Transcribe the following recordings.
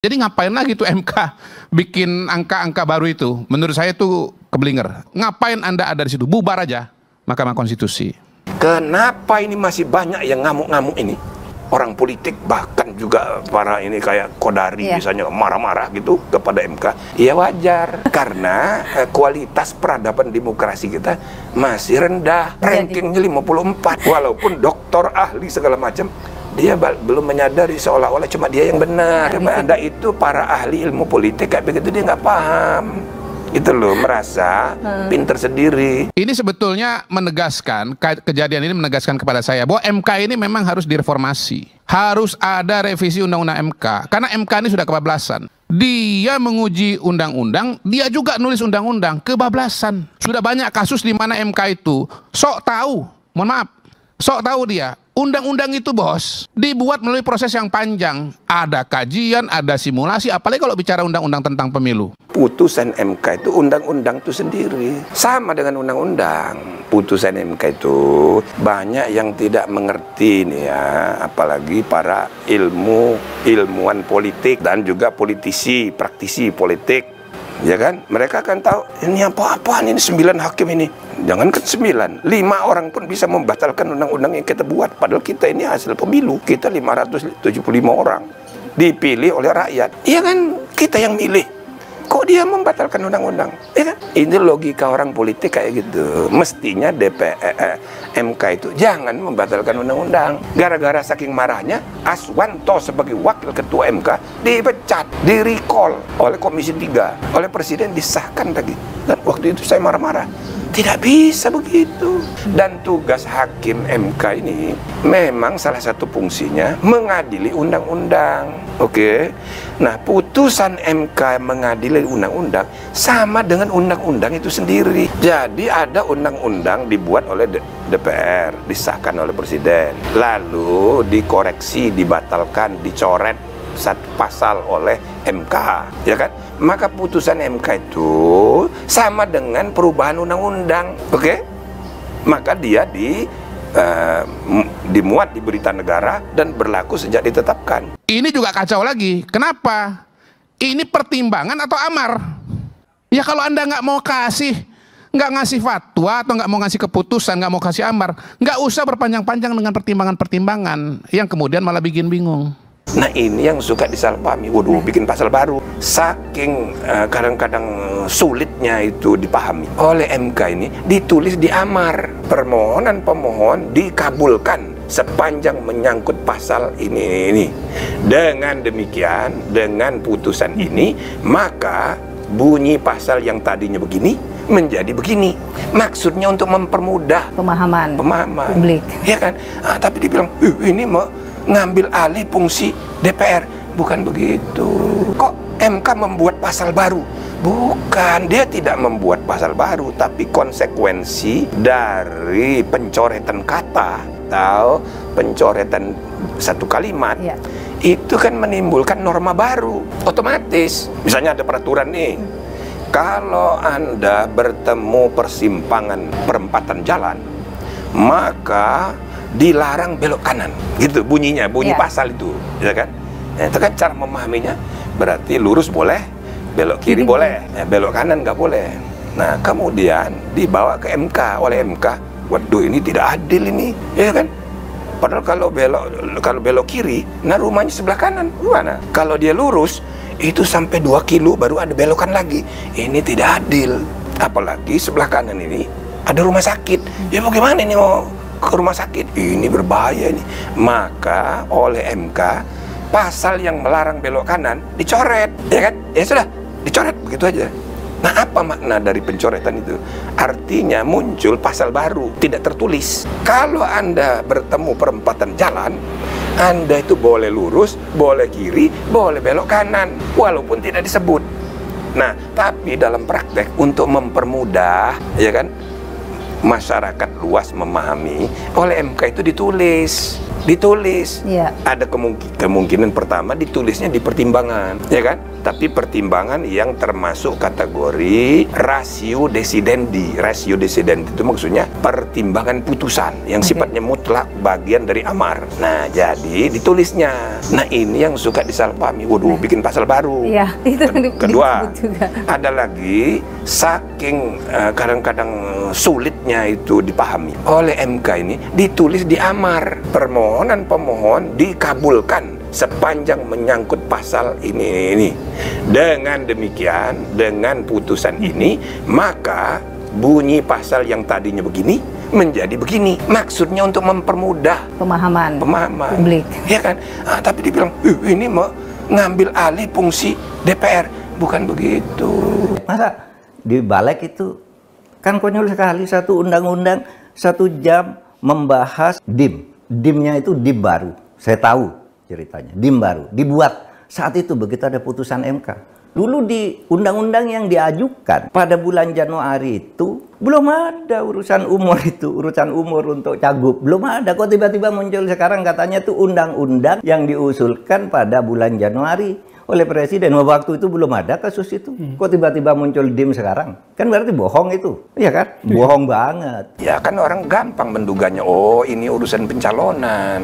Jadi ngapain lagi tuh MK bikin angka-angka baru itu? Menurut saya itu keblinger. Ngapain Anda ada di situ? Bubar aja Mahkamah Konstitusi. Kenapa ini masih banyak yang ngamuk-ngamuk ini? Orang politik bahkan juga para ini kayak Kodari misalnya marah-marah gitu kepada MK. Ya wajar, karena kualitas peradaban demokrasi kita masih rendah. Rankingnya 54. Walaupun doktor ahli segala macam, dia belum menyadari seolah-olah cuma dia yang benar. Anda itu para ahli ilmu politik kayak begitu dia nggak paham. Itu loh, merasa pinter sendiri. Ini sebetulnya menegaskan, kejadian ini menegaskan kepada saya bahwa MK ini memang harus direformasi. Harus ada revisi undang-undang MK. Karena MK ini sudah kebablasan. Dia menguji undang-undang, dia juga nulis undang-undang, kebablasan. Sudah banyak kasus di mana MK itu sok tahu, mohon maaf, sok tahu dia. Undang-undang itu bos, dibuat melalui proses yang panjang. Ada kajian, ada simulasi, apalagi kalau bicara undang-undang tentang pemilu. Putusan MK itu undang-undang itu sendiri. Sama dengan undang-undang. Putusan MK itu banyak yang tidak mengerti nih ya. Apalagi para ilmuwan politik dan juga politisi, praktisi politik. Ya kan, mereka akan tahu ini apa-apaan ini 9 hakim ini. Jangankan 9, 5 orang pun bisa membatalkan undang-undang yang kita buat. Padahal kita ini hasil pemilu, kita 575 orang dipilih oleh rakyat. Iya kan, kita yang milih. Kok dia membatalkan undang-undang? Ya kan? Ini logika orang politik kayak gitu. Mestinya MK itu jangan membatalkan undang-undang. Gara-gara saking marahnya, Aswanto sebagai wakil ketua MK dipecat, di-recall oleh Komisi 3, oleh Presiden disahkan lagi. Dan waktu itu saya marah-marah. Tidak bisa begitu. Dan tugas hakim MK ini memang salah satu fungsinya mengadili undang-undang. Oke. Nah, putusan MK mengadili undang-undang sama dengan undang-undang itu sendiri. Jadi ada undang-undang dibuat oleh DPR, disahkan oleh Presiden, lalu dikoreksi, dibatalkan, dicoret satu pasal oleh MK, ya kan? Maka putusan MK itu sama dengan perubahan undang-undang, oke? Maka dia dimuat di berita negara dan berlaku sejak ditetapkan. Ini juga kacau lagi. Kenapa? Ini pertimbangan atau amar? Ya kalau Anda nggak mau nggak ngasih fatwa atau nggak mau ngasih keputusan, nggak mau kasih amar, nggak usah berpanjang-panjang dengan pertimbangan-pertimbangan yang kemudian malah bikin bingung. Nah ini yang suka disalahpahami. Waduh, bikin pasal baru. Saking kadang-kadang sulitnya itu dipahami oleh MK ini, ditulis di amar. Permohonan pemohon dikabulkan sepanjang menyangkut pasal ini. Dengan demikian, dengan putusan ini, maka bunyi pasal yang tadinya begini menjadi begini. Maksudnya untuk mempermudah pemahaman publik, ya kan? Tapi dibilang ini mau ngambil alih fungsi DPR. Bukan begitu. Kok MK membuat pasal baru? Bukan, dia tidak membuat pasal baru, tapi konsekuensi dari pencoretan kata atau pencoretan satu kalimat itu kan menimbulkan norma baru. Otomatis, misalnya ada peraturan nih, kalau Anda bertemu persimpangan perempatan jalan, maka dilarang belok kanan, gitu bunyinya, bunyi pasal itu, ya kan? Nah, itu kan cara memahaminya. Berarti lurus boleh, belok kiri boleh, belok kanan nggak boleh. Nah, kemudian dibawa ke MK oleh MK. Waduh, ini tidak adil ini, ya kan? Padahal kalau belok kiri, nah rumahnya sebelah kanan, gimana? Kalau dia lurus, itu sampai 2 kilo baru ada belokan lagi. Ini tidak adil. Apalagi sebelah kanan ini ada rumah sakit. Ya bagaimana ini mau ke rumah sakit? Ini berbahaya ini. Maka oleh MK pasal yang melarang belok kanan dicoret, ya kan? Ya sudah, dicoret begitu aja. Nah, apa makna dari pencoretan itu? Artinya muncul pasal baru, tidak tertulis. Kalau Anda bertemu perempatan jalan, Anda itu boleh lurus, boleh kiri, boleh belok kanan, walaupun tidak disebut. Nah, tapi dalam praktek untuk mempermudah, ya kan, masyarakat luas memahami, oleh MK itu ditulis. ditulis. Iya. Ada kemungkinan pertama ditulisnya di pertimbangan, ya kan? Tapi pertimbangan yang termasuk kategori ratio desidendi. Ratio desidendi itu maksudnya pertimbangan putusan yang sifatnya mutlak, bagian dari amar. Nah, jadi ditulisnya. Nah, ini yang suka disalahpahami. Waduh, bikin pasal baru. Iya, itu Kedua, juga. ada lagi saking kadang-kadang sulitnya itu dipahami oleh MK ini, ditulis di amar. Permohonan pemohon dikabulkan sepanjang menyangkut pasal ini. Dengan demikian, dengan putusan ini, maka bunyi pasal yang tadinya begini menjadi begini. Maksudnya untuk mempermudah Pemahaman publik. Ya kan? Tapi dibilang ini mau ngambil alih fungsi DPR. Bukan begitu. Masa di balik itu kan konyol sekali, satu undang-undang 1 jam membahas DIM. DIM-nya itu DIM baru. Saya tahu ceritanya. DIM baru dibuat saat itu begitu ada putusan MK. Dulu di undang-undang yang diajukan pada bulan Januari itu belum ada urusan umur itu, urusan umur untuk cagup. Belum ada. Kok tiba-tiba muncul sekarang katanya itu undang-undang yang diusulkan pada bulan Januari oleh Presiden. Waktu itu belum ada kasus itu. Kok tiba-tiba muncul DIM sekarang? Kan berarti bohong itu. Iya kan? Bohong banget. Ya kan orang gampang menduganya, oh ini urusan pencalonan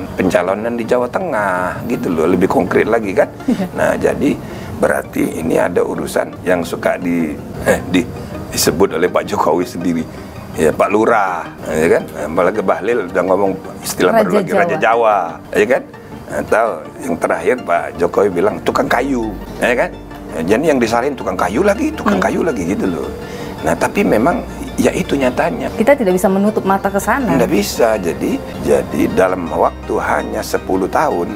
di Jawa Tengah gitu loh, lebih konkret lagi kan. Nah, jadi berarti ini ada urusan yang suka disebut oleh Pak Jokowi sendiri. Ya, Pak Lurah, ya kan? Apalagi Bahlil udah ngomong istilah baru lagi, Raja Jawa, ya kan? Atau yang terakhir Pak Jokowi bilang tukang kayu, ya kan? Jadi yang disalahin tukang kayu lagi gitu loh. Nah, tapi memang ya itu nyatanya. Kita tidak bisa menutup mata ke sana. Tidak bisa. Jadi dalam waktu hanya 10 tahun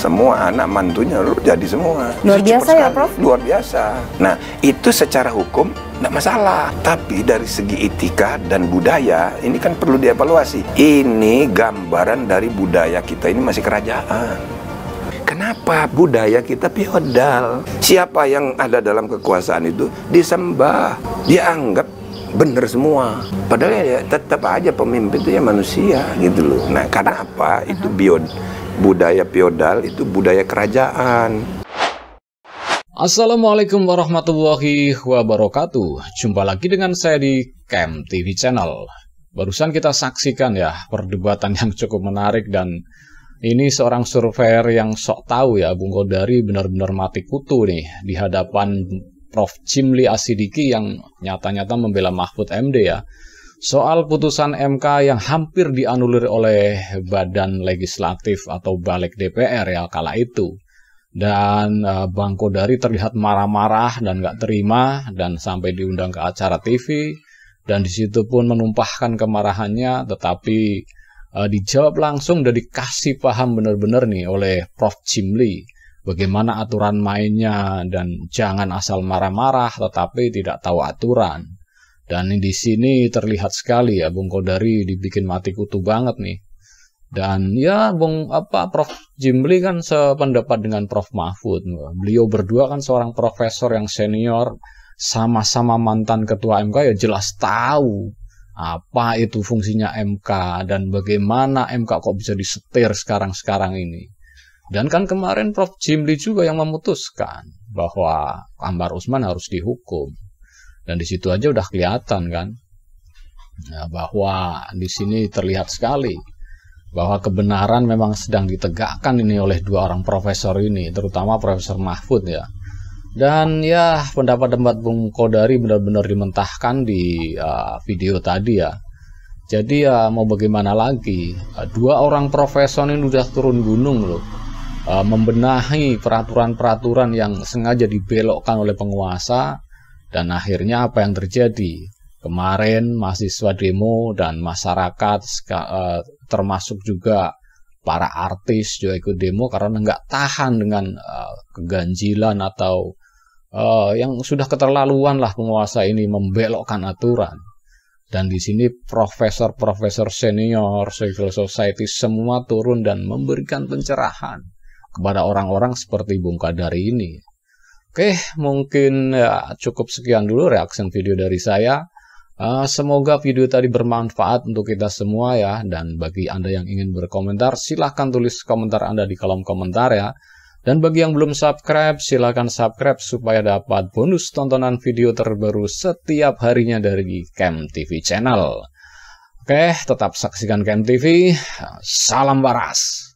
semua anak mantunya jadi semua. Luar biasa ya, Prof? Luar biasa. Nah, itu secara hukum tidak masalah. Tapi dari segi etika dan budaya, ini kan perlu dievaluasi. Ini gambaran dari budaya kita ini masih kerajaan. Kenapa budaya kita feodal? Siapa yang ada dalam kekuasaan itu disembah, dianggap benar semua. Padahal ya tetap aja pemimpin itu ya manusia gitu loh. Nah, karena apa? Itu budaya feodal, itu budaya kerajaan. Assalamualaikum warahmatullahi wabarakatuh. Jumpa lagi dengan saya di Camp TV Channel. Barusan kita saksikan ya perdebatan yang cukup menarik, dan ini seorang surveyor yang sok tahu ya, Bung Kodari benar-benar mati kutu nih di hadapan Prof. Jimli Asidiki yang nyata-nyata membela Mahfud MD ya. Soal putusan MK yang hampir dianulir oleh badan legislatif atau balik DPR ya kala itu. Dan Bang Kodari terlihat marah-marah dan gak terima, dan sampai diundang ke acara TV, dan disitu pun menumpahkan kemarahannya, tetapi dijawab langsung dan dikasih paham benar-benar nih oleh Prof. Jimli bagaimana aturan mainnya, dan jangan asal marah-marah tetapi tidak tahu aturan. Dan di sini terlihat sekali ya Bung Kodari dibikin mati kutu banget nih. Dan ya Prof. Jimli kan sependapat dengan Prof. Mahfud. Beliau berdua kan seorang profesor yang senior, sama-sama mantan ketua MK, ya jelas tahu apa itu fungsinya MK dan bagaimana MK kok bisa disetir sekarang-sekarang ini. Dan kan kemarin Prof. Jimli juga yang memutuskan bahwa Anwar Usman harus dihukum. Dan di situ aja udah kelihatan kan ya, bahwa di sini terlihat sekali bahwa kebenaran memang sedang ditegakkan ini oleh dua orang profesor ini, terutama Profesor Mahfud ya. Dan ya pendapat-pendapat Bung Kodari benar-benar dimentahkan di video tadi ya. Jadi ya mau bagaimana lagi, dua orang profesor ini udah turun gunung loh, membenahi peraturan-peraturan yang sengaja dibelokkan oleh penguasa. Dan akhirnya apa yang terjadi? Kemarin mahasiswa demo dan masyarakat termasuk juga para artis juga ikut demo karena nggak tahan dengan keganjilan atau yang sudah keterlaluan lah penguasa ini membelokkan aturan. Dan di sini profesor-profesor senior, civil society semua turun dan memberikan pencerahan kepada orang-orang seperti Bung Kodari ini. Oke, mungkin ya cukup sekian dulu reaction video dari saya. Semoga video tadi bermanfaat untuk kita semua ya. Dan bagi Anda yang ingin berkomentar, silahkan tulis komentar Anda di kolom komentar ya. Dan bagi yang belum subscribe, silahkan subscribe supaya dapat bonus tontonan video terbaru setiap harinya dari Kem TV Channel. Oke, tetap saksikan Kem TV. Salam waras.